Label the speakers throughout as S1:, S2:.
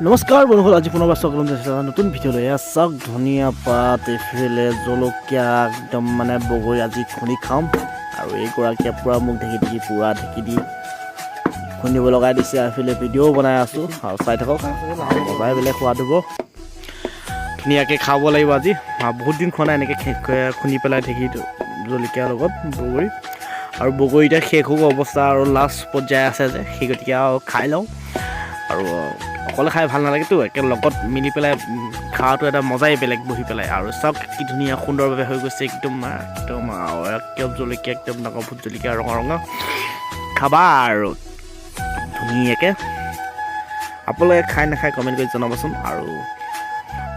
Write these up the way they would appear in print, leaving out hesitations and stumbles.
S1: নমস্কাৰ বন্ধুসকল, আজি পুনৰবাৰ স্বাগতম জনাইছোঁ নতুন ভিডিঅ'লৈ। চাওক ধনিয়া পাত, এইফালে জলকীয়া, একদম মানে বগৰী আজি খুন্দি খাম। আৰু এইগৰাকীয়ে পূৰা মোক ঢেকি দি খুন্দিব লগাই দিছে। এইফালে ভিডিঅ'ও বনাই আছোঁ আৰু চাই থাকক, মজাই বেলেগ সোৱাদ হ'ব। ধুনীয়াকৈ খাব লাগিব আজি। বহুত দিন খোৱা নাই এনেকৈ খুন্দি পেলাই ঢেঁকীটো জলকীয়াৰ লগত বগৰী। আৰু বগৰী এতিয়া শেষ হ'ব অৱস্থা আৰু লাষ্ট পৰ্যায় আছে যে, সেই গতিকে আৰু খাই লওঁ। আৰু অকলে খাই ভাল নালাগেতো, একে লগত মিলি পেলাই খোৱাটো এটা মজাই বেলেগ বহি পেলাই। আৰু চাওক কি ধুনীয়া সুন্দৰভাৱে হৈ গৈছে, একদম জলকীয়া, একদম ডাঙৰ ভোট জলকীয়া ৰঙা খাবা আৰু ধুনীয়াকৈ। আপোনালোকে খাই নাখায় কমেণ্ট কৰি জনাবচোন। আৰু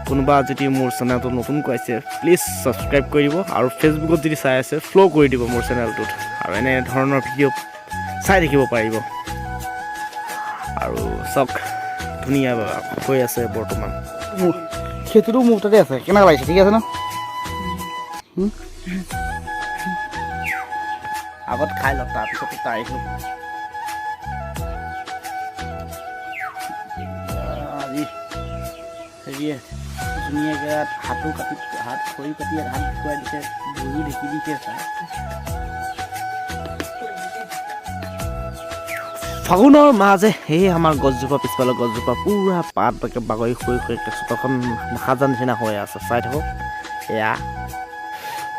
S1: কোনোবা যদি মোৰ চেনেলটো নতুনকৈ আছে প্লিজ ছাবস্ক্ৰাইব কৰি দিব। আৰু ফেচবুকত যদি চাই আছে ফ'ল' কৰি দিব মোৰ চেনেলটোত, আৰু এনে ধৰণৰ ভিডিঅ' চাই থাকিব পাৰিব। আৰু চাওক ধুনীয়া হৈ আছে বৰ্তমান।
S2: সেইটোতো মোৰ তাতে আছে, কেনেকুৱা লাগিছে? ঠিক আছে ন?
S1: আগত খাই লওক, তাৰপিছতো তাৰিখ আজি হেৰিয়ে ধুনীয়াকৈ হাত খৰি কাটি হাত খুৱাই দিছে, বহি ঢেকি দিছে। ফাগুনৰ মাহ যে, সেয়ে আমাৰ গছজোপা পিছফালৰ গছজোপা পূৰা পাত বাগৰি খৰি চোতালখন নাখাজা নিচিনা হৈ আছে। চাই থাকক, এয়া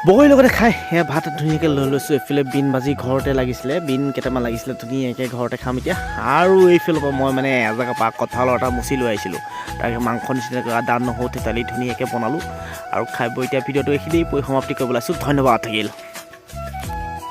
S1: বগৰীৰ লগতে খাই সেয়া ভাত ধুনীয়াকৈ লৈ লৈছোঁ। এইফালে বিন ভাজি ঘৰতে লাগিছিলে, বিন কেইটামান লাগিছিলে, ধুনীয়াকৈ ঘৰতে খাম এতিয়া। আৰু এইফালৰ পৰা মই মানে এজেগাৰ পৰা কঁঠালৰ এটা মুচি লৈ আহিছিলোঁ, তাকে মাংস নিচিনাকৈ আদা নহৰু থেতালি ধুনীয়াকৈ বনালোঁ আৰু খাই বৈ এতিয়া ভিডিঅ'টো এইখিনিয়ে সমাপ্তি কৰিব ওলাইছোঁ। ধন্যবাদ থাকিল।